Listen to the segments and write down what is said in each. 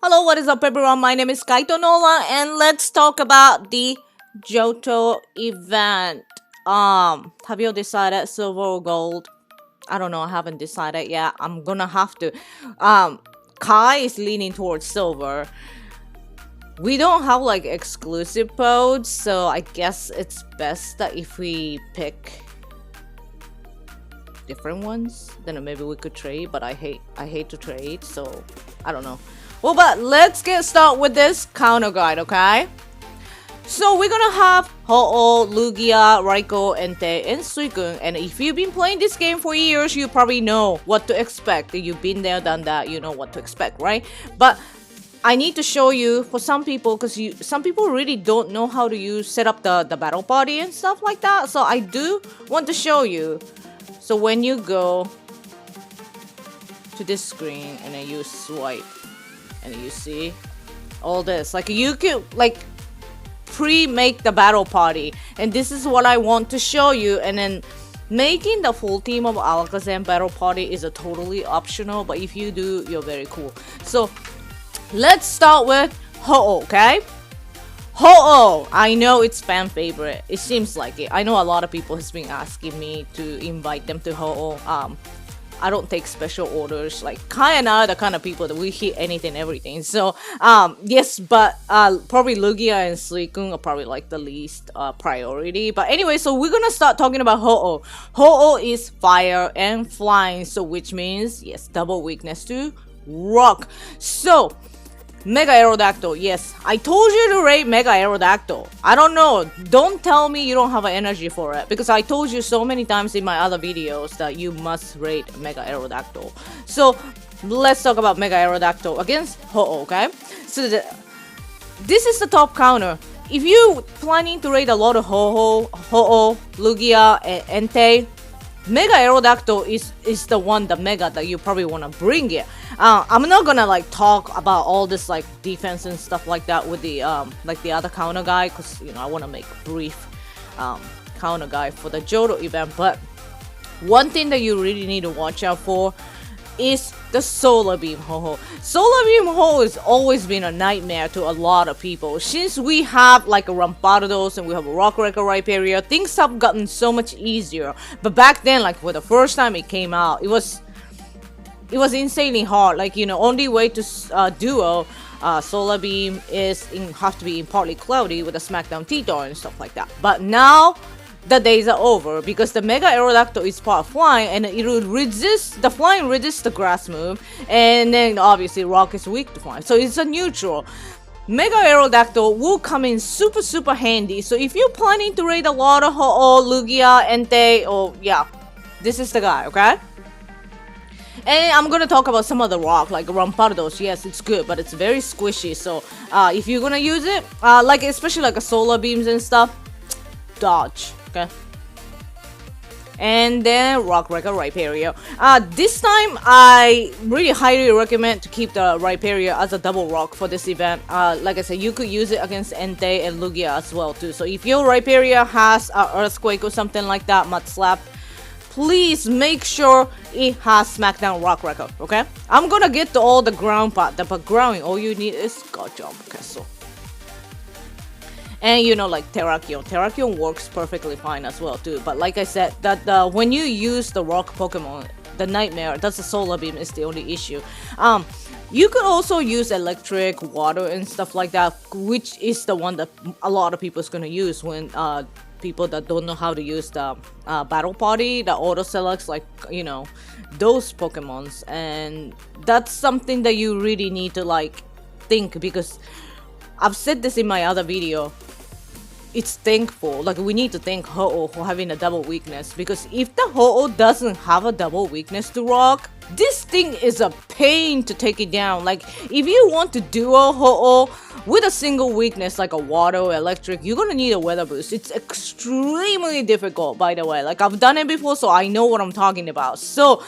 Hello, what is up everyone? My name is Kaito Nola and let's talk about the Johto event. Have you decided silver or gold? I don't know, I haven't decided yet. I'm gonna have to. Kai is leaning towards silver. We don't have like exclusive pods, so I guess it's best that if we pick different ones, then maybe we could trade, but I hate to trade, so I don't know. Well, but let's get started with this counter guide, okay? So we're gonna have Ho-Oh, Lugia, Raikou, Entei, and Suicune. And if you've been playing this game for years, you probably know what to expect. You've been there, done that, you know what to expect, right? But I need to show you for some people, because some people really don't know how to set up the battle party and stuff like that. So I do want to show you. So when you go to this screen and then you swipe, and you see all this, like you could like pre-make the battle party, and this is what I want to show you. And then making the full team of Alakazam battle party is a totally optional, but if you do, you're very cool. So let's start with Ho-Oh, okay? Ho-Oh, I know it's fan favorite. It seems like it. I know a lot of people has been asking me to invite them to Ho-Oh. I don't take special orders. Like Kai and I are the kind of people that we hit anything, everything. So yes, but probably Lugia and Suicune are probably like the least priority. But anyway, so we're gonna start talking about Ho-Oh. Ho-Oh is fire and flying, so which means yes, double weakness to rock. So Mega Aerodactyl, yes. I told you to rate Mega Aerodactyl. I don't know. Don't tell me you don't have energy for it, because I told you so many times in my other videos that you must rate Mega Aerodactyl. So let's talk about Mega Aerodactyl against Ho-Oh, okay? So this is the top counter. If you planning to rate a lot of Ho-Oh, Lugia, and Entei, Mega Aerodactyl is the one, the Mega that you probably want to bring it. I'm not gonna like talk about all this like defense and stuff like that with the like the other counter guy, because you know I want to make brief counter guy for the Johto event. But one thing that you really need to watch out for is the Solar Beam Ho-Oh. Solar Beam Ho-Oh has always been a nightmare to a lot of people. Since we have like a Rampardos and we have a Rock Wrecker Rhyperior, things have gotten so much easier. But back then, like for the first time it came out, it was insanely hard. Like, you know, only way to duo Solar Beam is have to be in partly cloudy with a Smackdown T-Tar and stuff like that. But now the days are over, because the Mega Aerodactyl is part flying, and it will resist the flying, resists the grass move, and then obviously rock is weak to flying, so it's a neutral. Mega Aerodactyl will come in super handy. So if you're planning to raid a lot of Ho-Oh, Lugia, Entei, or yeah, this is the guy, okay? And I'm gonna talk about some of the rock, like Rampardos. Yes, it's good, but it's very squishy. So if you're gonna use it, like especially like a solar beams and stuff, dodge, okay? And then Rock Wrecker Rhyperior. This time I really highly recommend to keep the Rhyperior as a double rock for this event. Like I said, you could use it against Entei and Lugia as well too. So if your Rhyperior has an Earthquake or something like that, Mud Slap, please make sure it has Smackdown Rock Wrecker, okay? I'm gonna get to all the ground part, but grounding, all you need is God Jump, okay? So, and you know, like Terrakion works perfectly fine as well too. But like I said, that when you use the rock Pokemon, the nightmare, that's the Solar Beam is the only issue. You could also use electric, water, and stuff like that, which is the one that a lot of people is gonna use when people that don't know how to use the battle party, the auto selects, like, you know, those Pokemons. And that's something that you really need to like think, because I've said this in my other video. It's thankful, like we need to thank Ho-Oh for having a double weakness, because if the Ho-Oh doesn't have a double weakness to rock, this thing is a pain to take it down. Like if you want to duo Ho-Oh with a single weakness like a water or electric, you're gonna need a weather boost. It's extremely difficult, by the way. Like I've done it before, so I know what I'm talking about. So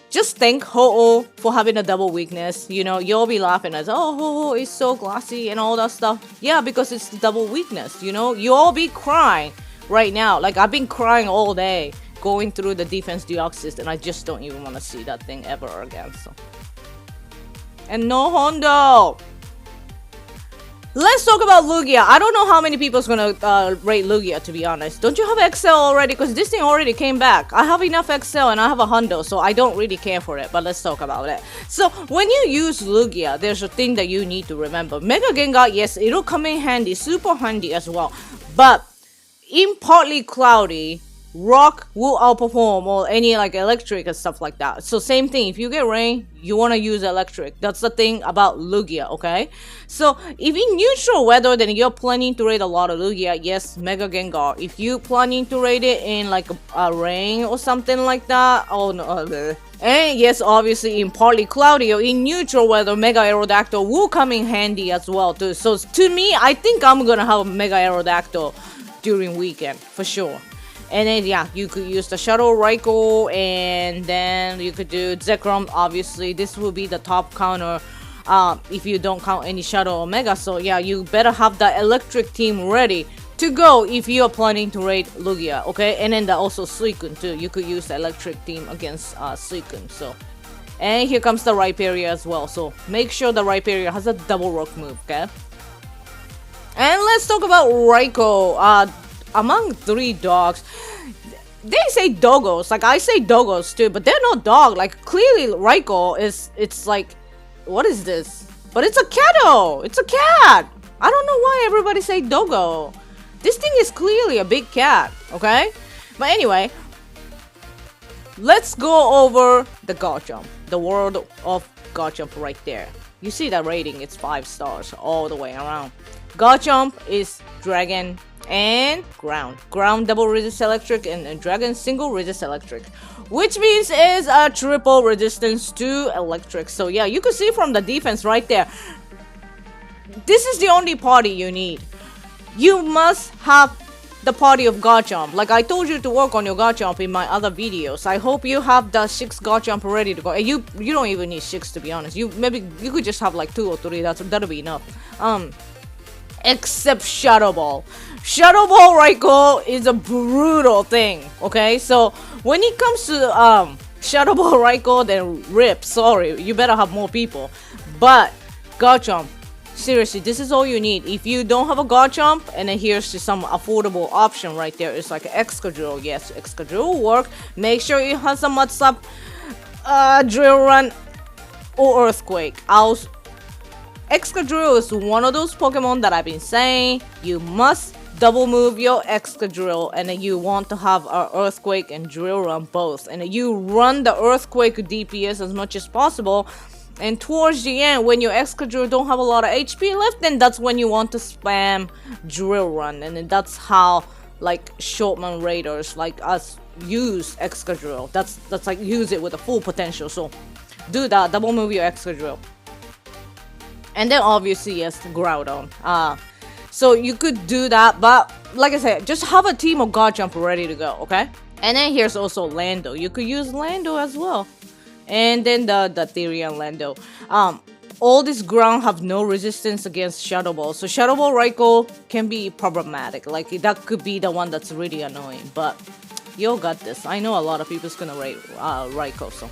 just thank Ho-Oh for having a double weakness. You know, you'll be laughing as, oh, Ho-Oh is so glassy and all that stuff. Yeah, because it's the double weakness, you know? You'll be crying right now. Like, I've been crying all day going through the defense deoxys, and I just don't even want to see that thing ever again, so. And no Hondo. Let's talk about Lugia. I don't know how many people's gonna rate Lugia, to be honest. Don't you have XL already? Because this thing already came back. I have enough XL and I have a Hondo, so I don't really care for it. But let's talk about it. So when you use Lugia, there's a thing that you need to remember. Mega Gengar, yes, it'll come in handy, super handy as well. But in partly cloudy, rock will outperform or any like electric and stuff like that. So same thing, if you get rain, you want to use electric. That's the thing about Lugia, okay? So if in neutral weather, then you're planning to raid a lot of Lugia, yes, Mega Gengar. If you planning to raid it in like a rain or something like that, oh no. And yes, obviously in partly cloudy or in neutral weather, Mega Aerodactyl will come in handy as well too. So to me, I think I'm gonna have a Mega Aerodactyl during weekend for sure. And then yeah, you could use the Shadow Raikou, and then you could do Zekrom. Obviously, this will be the top counter if you don't count any Shadow Omega. So yeah, you better have the electric team ready to go if you are planning to raid Lugia, okay? And then also Suicune too. You could use the electric team against Suicune. So, and here comes the Rhyperior as well. So make sure the Rhyperior has a double rock move, okay? And let's talk about Raikou. Among 3 dogs, they say doggos, like I say doggos too, but they're not dog. Like clearly Raikou it's like, what is this? But it's a catto, it's a cat. I don't know why everybody say doggo. This thing is clearly a big cat, okay? But anyway, let's go over the Garchomp, the world of Garchomp right there. You see that rating, it's 5 stars all the way around. Garchomp is Dragon and ground double resist electric, and dragon single resist electric, which means is a triple resistance to electric. So yeah, you can see from the defense right there, this is the only party you need. You must have the party of Garchomp. Like I told you to work on your Garchomp in my other videos. I hope you have the 6 Garchomp ready to go. And you don't even need 6, to be honest. You could just have like 2 or 3. That'll be enough. Except Shadow Ball. Shadow Ball Raikou is a brutal thing, okay? So when it comes to Shadow Ball Raikou, then rip, sorry, you better have more people. But Garchomp, seriously, this is all you need. If you don't have a Garchomp, and then here's some affordable option right there. It's like Excadrill. Yes, Excadrill will work. Make sure it has a Mud Slap, Drill Run, or Earthquake. Excadrill is one of those Pokemon that I've been saying you must double move your Excadrill, and then you want to have an Earthquake and Drill Run both, and then you run the Earthquake DPS as much as possible, and towards the end when your Excadrill don't have a lot of HP left, then that's when you want to spam Drill Run, and then that's how like Shortman Raiders like us use Excadrill. That's like use it with a full potential. So do that, double move your Excadrill. And then obviously yes, Groudon. So you could do that, but like I said, just have a team of Garchomp ready to go, okay? And then here's also Lando. You could use Lando as well. And then the Therian Lando. All this ground have no resistance against Shadow Ball. So Shadow Ball Raikou can be problematic. Like that could be the one that's really annoying. But you got this. I know a lot of people's gonna rate Raikou. So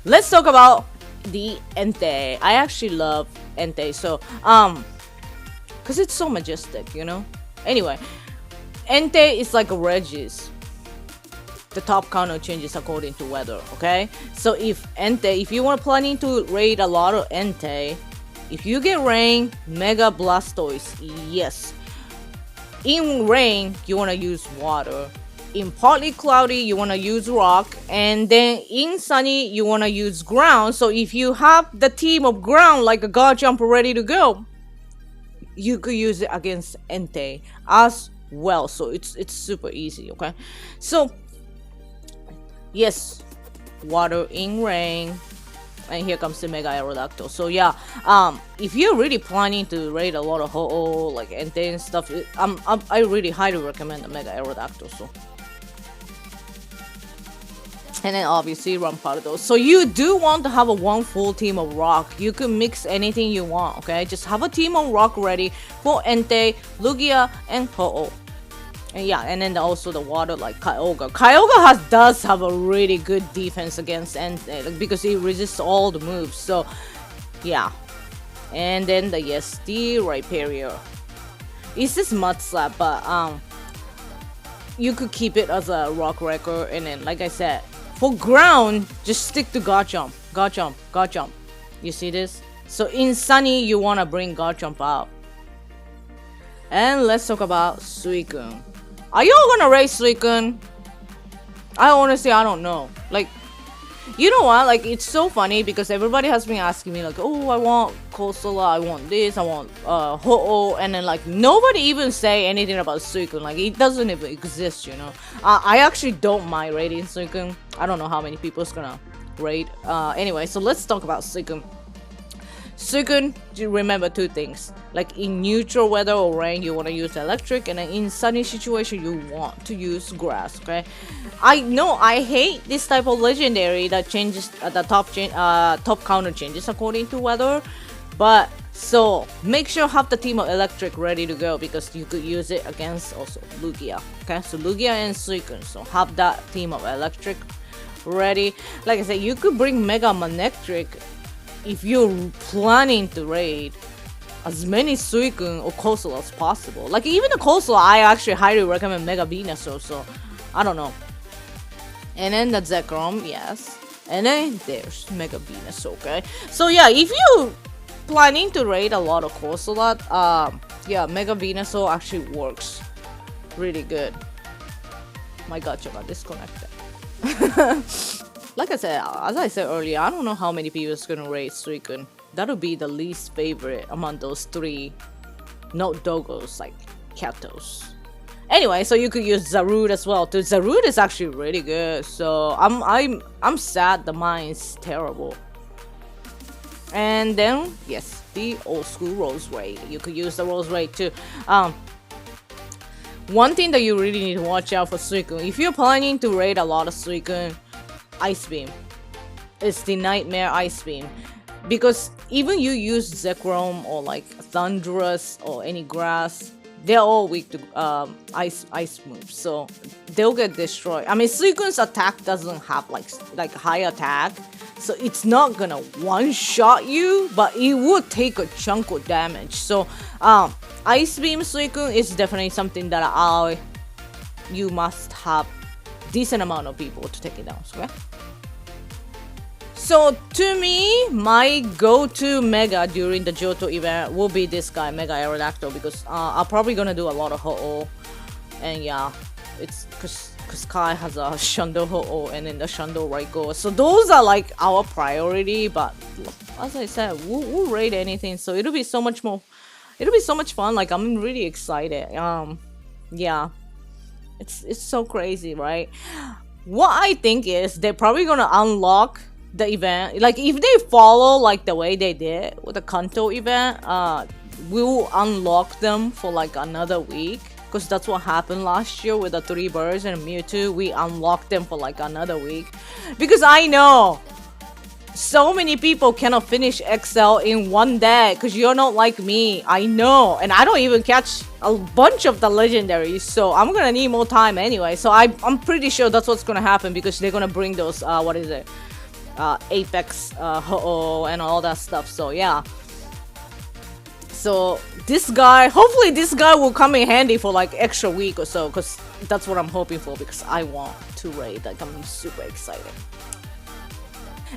let's talk about the Entei. I actually love Entei. So because it's so majestic, you know? Anyway, Entei is like a Regis. The top counter changes according to weather, okay? So if you want planning to raid a lot of Entei, if you get rain, Mega Blastoise, yes. In rain, you want to use water. In partly cloudy, you want to use rock. And then in sunny, you want to use ground. So if you have the team of ground like a Garchomp ready to go, you could use it against Entei as well. So it's super easy, okay? So yes, water in rain, and here comes the Mega Aerodactyl. So yeah, if you're really planning to raid a lot of Ho-Oh like Entei and stuff, I really highly recommend the Mega Aerodactyl. So, and then obviously Rampardo. So you do want to have one full team of rock. You can mix anything you want, okay? Just have a team of rock ready for Entei, Lugia, and Ho-Oh. And yeah, and then also the water like Kyogre. Kyogre does have a really good defense against Entei, like, because he resists all the moves. So Yeah. And then the the Raikou. It's this mud slap, but you could keep it as a rock record, and then like I said, for ground, just stick to God Jump. God Jump, God Jump. You see this? So in Sunny, you wanna bring God Jump out. And let's talk about Suicune. Are y'all gonna raise Suicune? I honestly, I don't know. Like, you know what? Like, it's so funny because everybody has been asking me like, oh, I want Kosola, I want this, I want Ho-Oh, and then like nobody even say anything about Suicune. Like, it doesn't even exist, you know. I actually don't mind raiding Suicune. I don't know how many people's gonna raid. Anyway, so let's talk about Suicune. Suicune, remember two things. Like in neutral weather or rain, you want to use electric, and then in sunny situation, you want to use grass. Okay, I know I hate this type of legendary that changes the top counter changes according to weather, but so make sure have the team of electric ready to go because you could use it against also Lugia. Okay, so Lugia and Suicune, so have that team of electric ready. Like I said, you could bring Mega Manectric if you're planning to raid as many Suicune or Coastal as possible. Like even the Coastal, I actually highly recommend Mega Venusaur, so I don't know. And then the Zekrom, yes. And then there's Mega Venusaur, okay? So yeah, if you're planning to raid a lot of Coastal, yeah, Mega Venusaur actually works really good. My gacha got disconnected. Like I said, as I said earlier, I don't know how many people is gonna raid Suicune. That'll be the least favorite among those three no doggos like Katos. Anyway, so you could use Zarude as well too. Zarude is actually really good. So I'm sad the mine's terrible. And then yes, the old school Rose Raid. You could use the Rose Raid too. One thing that you really need to watch out for Suicune, if you're planning to raid a lot of Suicune, Ice Beam. It's the Nightmare Ice Beam. Because even you use Zekrom or like Thunderous or any grass, they're all weak to ice moves, so they'll get destroyed. I mean, Suicune's attack doesn't have like high attack, so it's not gonna one-shot you, but it would take a chunk of damage. So Ice Beam Suicune is definitely something that you must have decent amount of people to take it down, okay? So to me, my go-to Mega during the Johto event will be this guy, Mega Aerodactyl, because I'm probably gonna do a lot of Ho-Oh, and yeah, it's because Kai has a Shundo Ho-Oh and then the Shundo Raikou, so those are like our priority. But as I said, we'll raid anything, so it'll be so much more. It'll be so much fun. Like I'm really excited. Yeah. It's so crazy, right? What I think is they're probably gonna unlock the event. Like if they follow like the way they did with the Kanto event, we'll unlock them for like another week. Because that's what happened last year with the 3 birds and Mewtwo. We unlocked them for like another week. Because I know so many people cannot finish XL in one day because you're not like me. I know, and I don't even catch a bunch of the legendaries, so I'm gonna need more time anyway. So I'm pretty sure that's what's gonna happen because they're gonna bring those what is it, Apex Ho-Oh and all that stuff. So yeah, so this guy, hopefully this guy will come in handy for like extra week or so, because that's what I'm hoping for, because I want to raid. Like I'm super excited.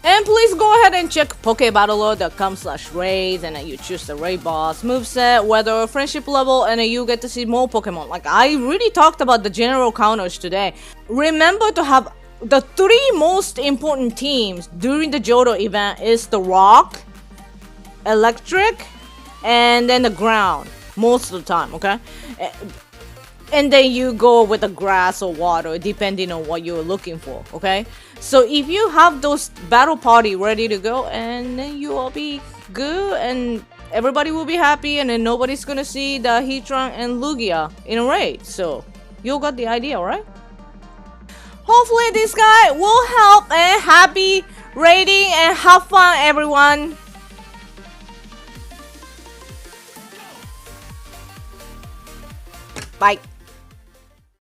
And please go ahead and check Pokebattler.com/raids, and then you choose the raid boss, moveset, weather, friendship level, and then you get to see more Pokemon. Like I really talked about the general counters today. Remember to have the 3 most important teams during the Johto event is the rock, electric, and then the ground most of the time, okay? And then you go with the grass or water depending on what you're looking for, okay? So if you have those battle party ready to go, and then you will be good and everybody will be happy, and then nobody's gonna see the Heatran and Lugia in a raid. So you got the idea, right? Hopefully this guy will help, and happy raiding and have fun everyone. Bye.